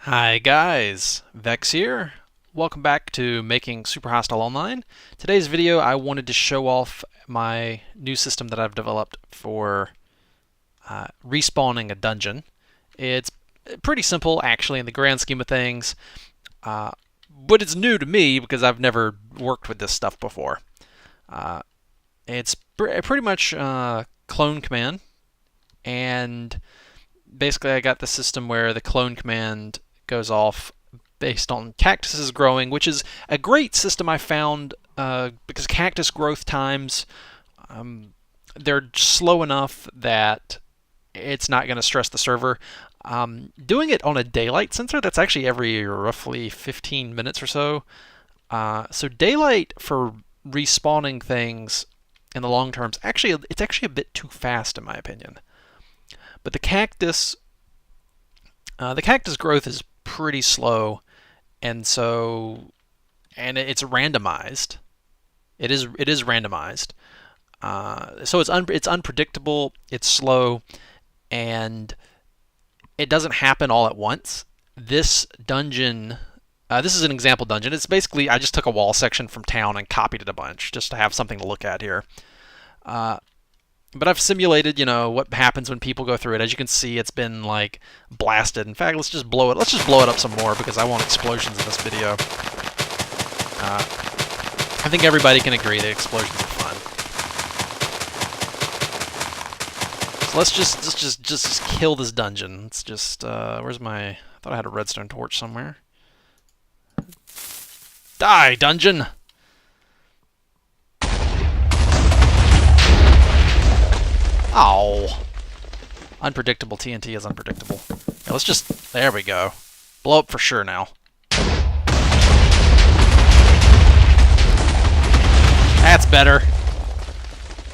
Hi guys, Vechs here. Welcome back to Making Super Hostile Online. Today's video I wanted to show off my new system that I've developed for respawning a dungeon. It's pretty simple actually in the grand scheme of things, but it's new to me because I've never worked with this stuff before. It's pretty much clone command, and basically I got the system where the clone command goes off based on cactuses growing, which is a great system I found because cactus growth times, they're slow enough that it's not going to stress the server. Doing it on a daylight sensor, that's actually every roughly 15 minutes or so. So daylight for respawning things in the long term, it's actually a bit too fast in my opinion. But the cactus growth is pretty slow, and it's randomized. It is randomized. So it's unpredictable. It's slow, and it doesn't happen all at once. This dungeon, this is an example dungeon. It's basically I just took a wall section from town and copied it a bunch just to have something to look at here. But I've simulated, what happens when people go through it. As you can see, it's been like blasted. In fact, let's just blow it up some more because I want explosions in this video. I think everybody can agree that explosions are fun. So let's just kill this dungeon. Let's just where's my? I thought I had a redstone torch somewhere. Die, dungeon! Oh. Unpredictable. TNT is unpredictable. Yeah, there we go. Blow up for sure now. That's better.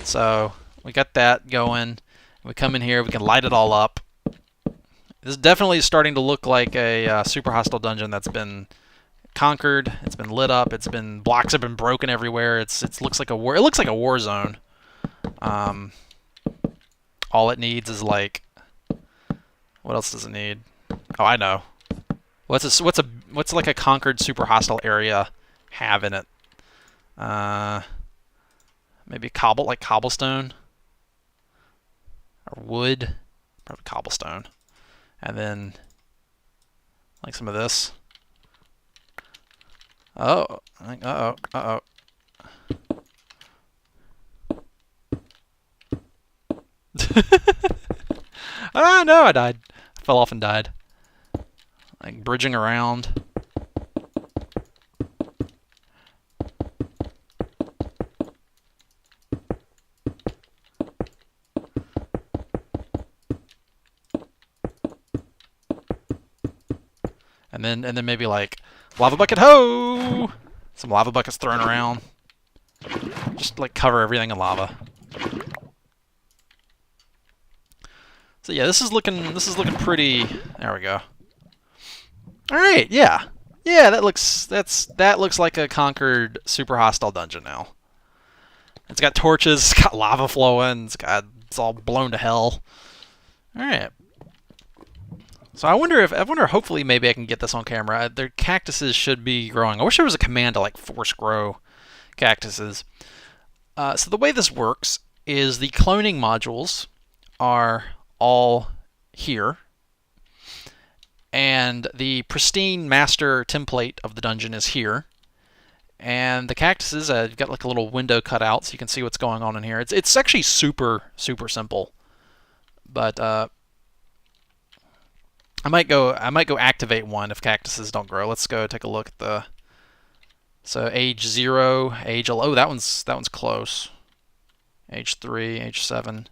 So, we got that going. We come in here, we can light it all up. This is definitely starting to look like a super hostile dungeon that's been conquered. It's been lit up. Blocks have been broken everywhere. It looks like a war zone. All it needs is what else does it need? Oh, I know. What's like a conquered super hostile area have in it? Maybe cobblestone or wood, probably cobblestone, and then like some of this. Oh, uh-oh. Ah, no, I died. I fell off and died. Like bridging around. And then maybe like lava bucket ho! Some lava buckets thrown around. Just like cover everything in lava. So yeah, this is looking pretty. There we go. All right, yeah, that looks like a conquered super hostile dungeon now. It's got torches, it's got lava flowing, it's all blown to hell. All right. So I wonder hopefully maybe I can get this on camera. Their cactuses should be growing. I wish there was a command to like force grow cactuses. So the way this works is the cloning modules are all here, and the pristine master template of the dungeon is here, and the cactuses, you've got like a little window cut out so you can see what's going on in here. It's actually super simple, but I might go activate one if cactuses don't grow. Let's go take a look at so age 0, age, oh, that one's close. Age 3, age 7.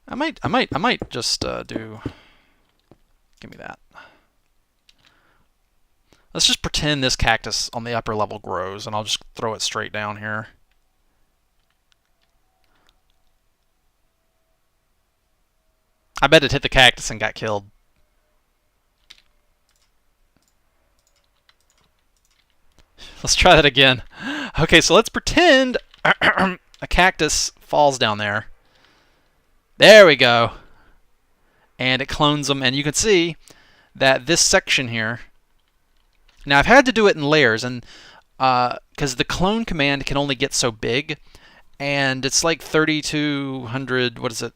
I might just do. Give me that. Let's just pretend this cactus on the upper level grows, and I'll just throw it straight down here. I bet it hit the cactus and got killed. Let's try that again. Okay, so let's pretend a cactus falls down there. There we go. and it clones them. And you can see that this section here, now I've had to do it in layers, and because the clone command can only get so big, and it's like 3,200, what is it?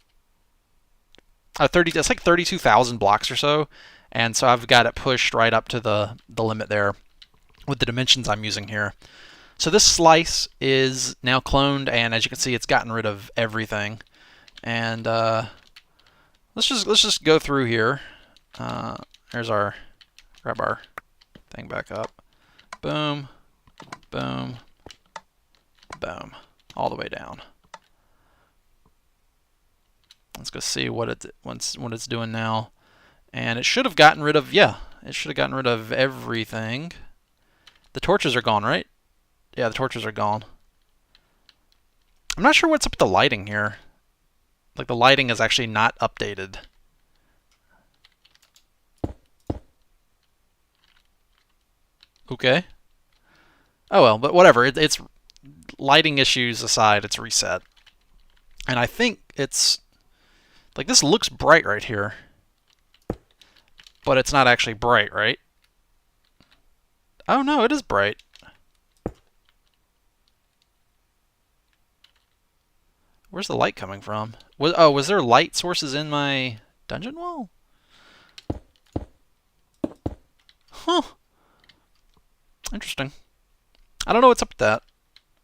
30. It's like 32,000 blocks or so, and so I've got it pushed right up to the limit there with the dimensions I'm using here. So this slice is now cloned, and as you can see, it's gotten rid of everything. And let's just go through here. There's our, grab our thing back up. Boom, boom, boom, all the way down. Let's go see what it's doing now. And it should have gotten rid of, yeah, it should have gotten rid of everything. The torches are gone, right? Yeah, the torches are gone. I'm not sure what's up with the lighting here. Like, the lighting is actually not updated. Okay. Oh well, but whatever. It's lighting issues aside, it's reset. And I think it's like, this looks bright right here, but it's not actually bright, right? Oh no, it is bright. Where's the light coming from? Was there light sources in my dungeon wall? Huh. Interesting. I don't know what's up with that.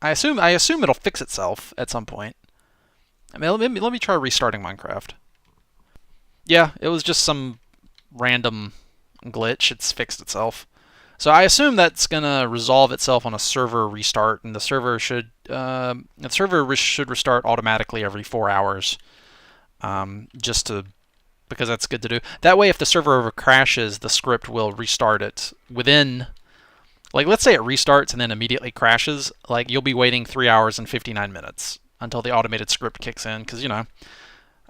I assume it'll fix itself at some point. I mean, let me try restarting Minecraft. Yeah, it was just some random glitch. It's fixed itself. So I assume that's gonna resolve itself on a server restart, and the server should restart automatically every 4 hours, because that's good to do. That way, if the server ever crashes, the script will restart it within. Like, let's say it restarts and then immediately crashes. Like, you'll be waiting 3 hours and 59 minutes until the automated script kicks in, because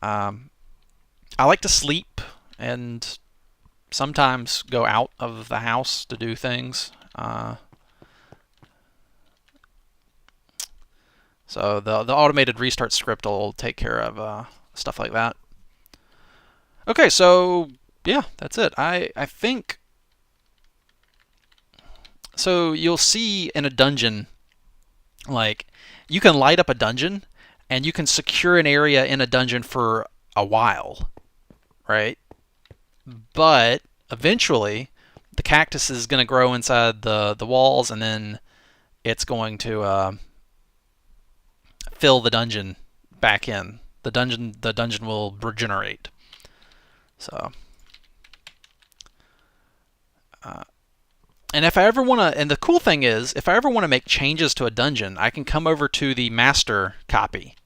I like to sleep and sometimes go out of the house to do things. So the automated restart script will take care of stuff like that. Okay, so yeah, that's it. I think so. You'll see in a dungeon, like, you can light up a dungeon and you can secure an area in a dungeon for a while, right? But eventually, the cactus is going to grow inside the walls, and then it's going to fill the dungeon back in. The dungeon will regenerate. So, and if I ever want to, and the cool thing is, if I ever want to make changes to a dungeon, I can come over to the master copy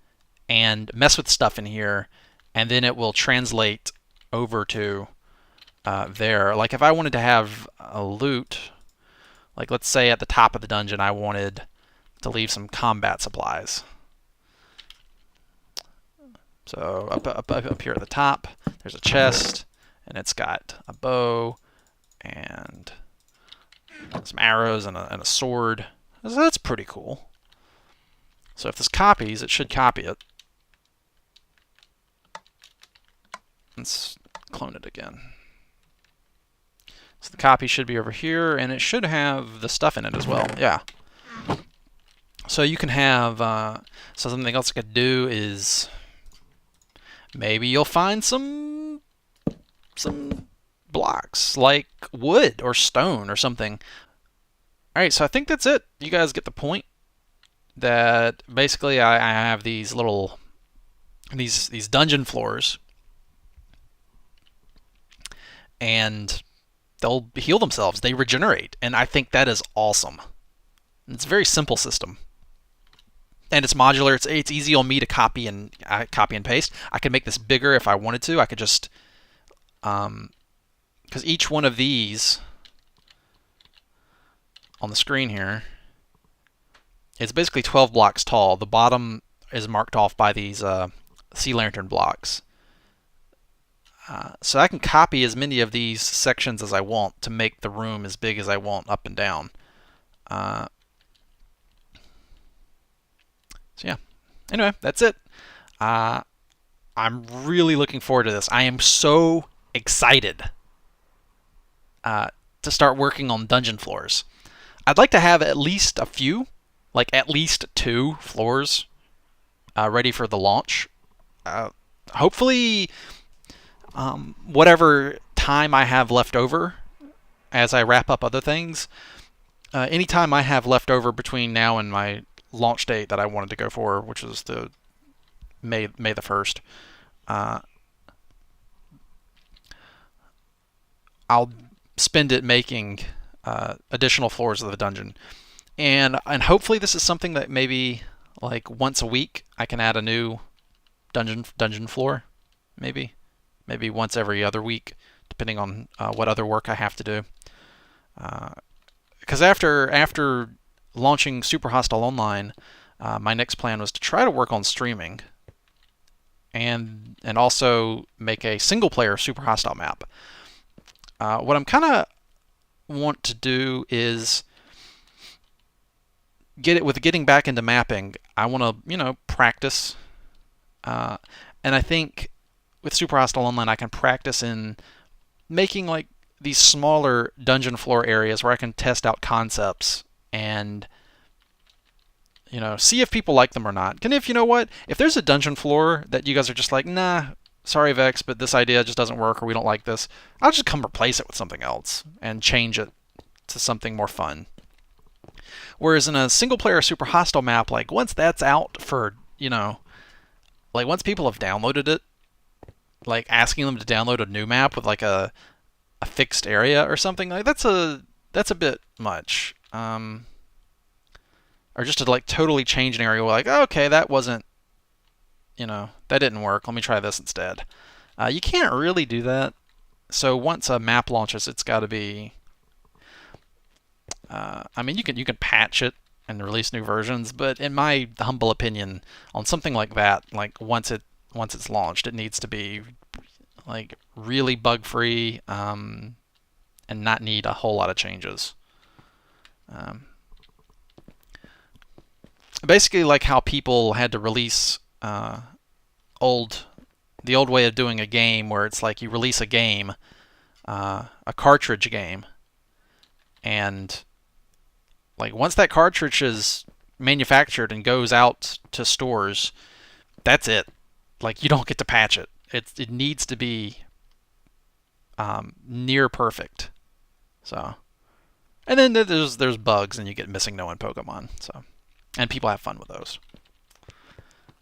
and mess with stuff in here, and then it will translate over to there. Like, if I wanted to have a loot, like, let's say at the top of the dungeon I wanted to leave some combat supplies. So up here at the top, there's a chest, and it's got a bow and some arrows and a sword. So that's pretty cool. So if this copies, it should copy it. Let's clone it again. So the copy should be over here, and it should have the stuff in it as well. Yeah. So you can have, so something else I could do is, maybe you'll find some blocks, like wood or stone or something. Alright, so I think that's it. You guys get the point. That basically I have these little, these dungeon floors, and they'll heal themselves. They regenerate, and I think that is awesome. It's a very simple system, and it's modular. It's easy on me to copy and paste. I could make this bigger if I wanted to. I could just, because each one of these on the screen here, it's basically 12 blocks tall. The bottom is marked off by these sea lantern blocks. So I can copy as many of these sections as I want to make the room as big as I want, up and down. So yeah. Anyway, that's it. I'm really looking forward to this. I am so excited to start working on dungeon floors. I'd like to have at least a few, like at least 2 floors ready for the launch. Uh, Hopefully, whatever time I have left over as I wrap up other things, any time I have left over between now and my launch date that I wanted to go for, which was the May the 1st, I'll spend it making additional floors of the dungeon. And hopefully this is something that maybe like once a week I can add a new dungeon floor, maybe once every other week, depending on what other work I have to do. Because after launching Super Hostile Online, my next plan was to try to work on streaming, and also make a single player Super Hostile map. What I'm kind of want to do is getting back into mapping. I want to practice, and I think with Super Hostile Online I can practice in making like these smaller dungeon floor areas where I can test out concepts and see if people like them or not. And if if there's a dungeon floor that you guys are just like, nah, sorry Vechs, but this idea just doesn't work, or we don't like this, I'll just come replace it with something else and change it to something more fun. Whereas in a single player Super Hostile map, like once that's out for, like once people have downloaded it, like asking them to download a new map with like a fixed area or something, like that's a bit much. Or just to like totally change an area, like, oh, okay, that wasn't, that didn't work. Let me try this instead. You can't really do that. So once a map launches, it's got to be. I mean, you can patch it and release new versions, but in my humble opinion, on something like that, like once it's launched, it needs to be like really bug free, and not need a whole lot of changes. Basically, like how people had to release the old way of doing a game, where it's like you release a game, a cartridge game, and like once that cartridge is manufactured and goes out to stores, that's it. Like you don't get to patch it. It needs to be near perfect. So, and then there's bugs, and you get missing no one Pokemon. So, and people have fun with those.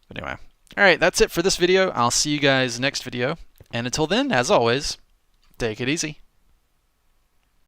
But anyway, all right, that's it for this video. I'll see you guys next video, and until then, as always, take it easy.